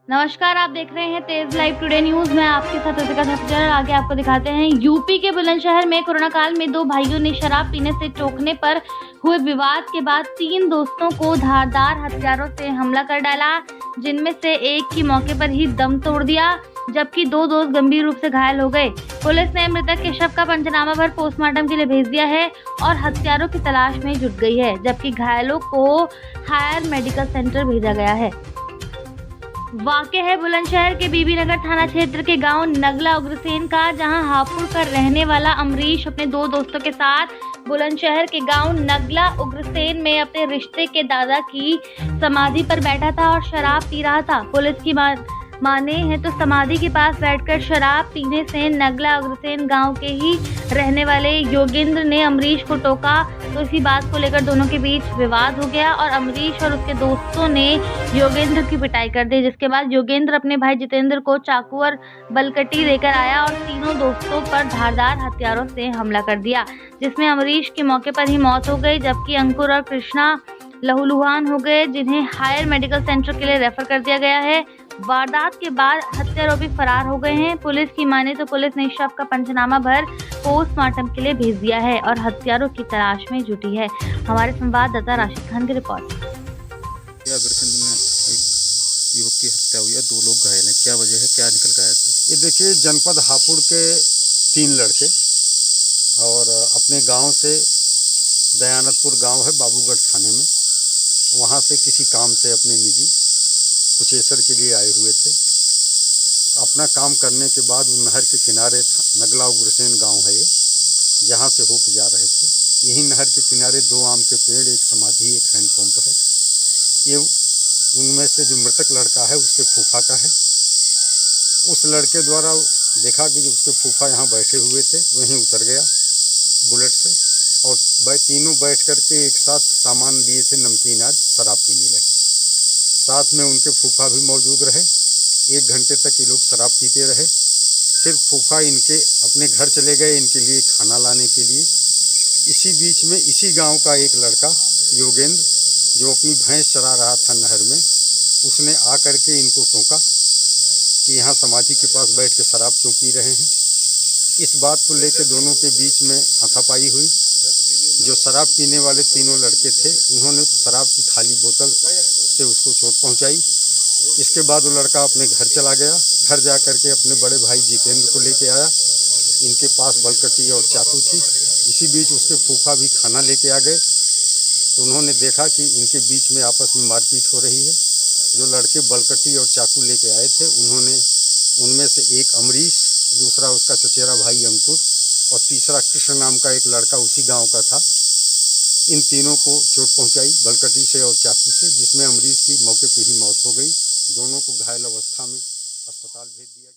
नमस्कार, आप देख रहे हैं तेज लाइव टुडे न्यूज। मैं आपके साथ रितिका सफदर। आगे आपको दिखाते हैं। यूपी के बुलंदशहर में कोरोना काल में दो भाइयों ने शराब पीने से टोकने पर हुए विवाद के बाद 3 दोस्तों को धारदार हथियारों से हमला कर डाला, जिनमें से एक की मौके पर ही दम तोड़ दिया, जबकि 2 दोस्त गंभीर रूप से घायल हो गए। पुलिस ने मृतक के शव का पंचनामा कर पोस्टमार्टम के लिए भेज दिया है और हत्यारों की तलाश में जुट गई है, जबकि घायलों को हायर मेडिकल सेंटर भेजा गया है। वाक़या है बुलंदशहर के बीबीनगर थाना क्षेत्र के गांव नगला उग्रसेन का, जहां हापुड़ का रहने वाला अमरीश अपने 2 दोस्तों के साथ बुलंदशहर के गांव नगला उग्रसेन में अपने रिश्ते के दादा की समाधि पर बैठा था और शराब पी रहा था। पुलिस की माने हैं तो समाधि के पास बैठकर शराब पीने से नगला उग्रसेन गांव के ही रहने वाले योगेंद्र ने अमरीश को टोका, तो इसी बात को लेकर दोनों के बीच विवाद हो गया और अमरीश और उसके दोस्तों ने योगेंद्र की पिटाई कर दी, जिसके बाद योगेंद्र अपने भाई जितेंद्र को चाकू और बलकटी लेकर आया और तीनों दोस्तों पर धारदार हथियारों से हमला कर दिया, जिसमें अमरीश की मौके पर ही मौत हो गई, जबकि अंकुर और कृष्णा लहूलुहान हो गए, जिन्हें हायर मेडिकल सेंटर के लिए रेफर कर दिया गया है। वारदात के बाद हत्यारोपी फरार हो गए हैं। पुलिस की माने तो पुलिस ने शव का पंचनामा भर पोस्टमार्टम के लिए भेज दिया है और हत्यारों की तलाश में जुटी है। हमारे संवाददाता राशिद खान की रिपोर्ट। अग्रसेन में एक युवक की हत्या हुई है, 2 लोग घायल हैं, क्या वजह है, क्या निकल कर आया था? ये देखिए, जनपद हापुड़ के 3 लड़के और अपने गांव से दयानतपुर गांव है बाबूगढ़ थाने में, वहां से किसी काम से अपने निजी कुचेसर के लिए आए हुए थे। अपना काम करने के बाद वो नहर के किनारे नगला उग्रसेन गांव है ये, जहां से होकर जा रहे थे। यही नहर के किनारे 2 आम के पेड़, एक समाधि, एक हैंडपंप है। ये उनमें से जो मृतक लड़का है उसके फूफा का है। उस लड़के द्वारा देखा कि जो उसके फूफा यहाँ बैठे हुए थे, वहीं उतर गया बुलेट से और तीनों बैठ करके एक साथ सामान लिए थे, नमकीन, आज शराब पीने लगे। साथ में उनके फूफा भी मौजूद रहे। 1 घंटे तक ये लोग शराब पीते रहे। फिर फूफा इनके अपने घर चले गए इनके लिए खाना लाने के लिए। इसी बीच में इसी गांव का एक लड़का योगेंद्र, जो अपनी भैंस चरा रहा था नहर में, उसने आकर के इनको टोका कि यहाँ समाधि के पास बैठ के शराब क्यों पी रहे हैं। इस बात को लेकर दोनों के बीच में हाथापाई हुई। जो शराब पीने वाले तीनों लड़के थे, उन्होंने शराब की खाली बोतल से उसको चोट पहुंचाई। इसके बाद वो लड़का अपने घर चला गया। घर जा कर के अपने बड़े भाई जितेंद्र को लेके आया। इनके पास बलकटी और चाकू थी। इसी बीच उसके फूफा भी खाना लेके आ गए, तो उन्होंने देखा कि इनके बीच में आपस में मारपीट हो रही है। जो लड़के बलकटी और चाकू लेके आए थे, उन्होंने उनमें से एक अमरीश, दूसरा उसका चचेरा भाई अंकुर और तीसरा कृष्ण नाम का एक लड़का उसी गांव का था, इन तीनों को चोट पहुंचाई बलकटी से और चाकू से, जिसमें अमरीश की मौके पर ही मौत हो गई। दोनों को घायल अवस्था में अस्पताल भेज दिया।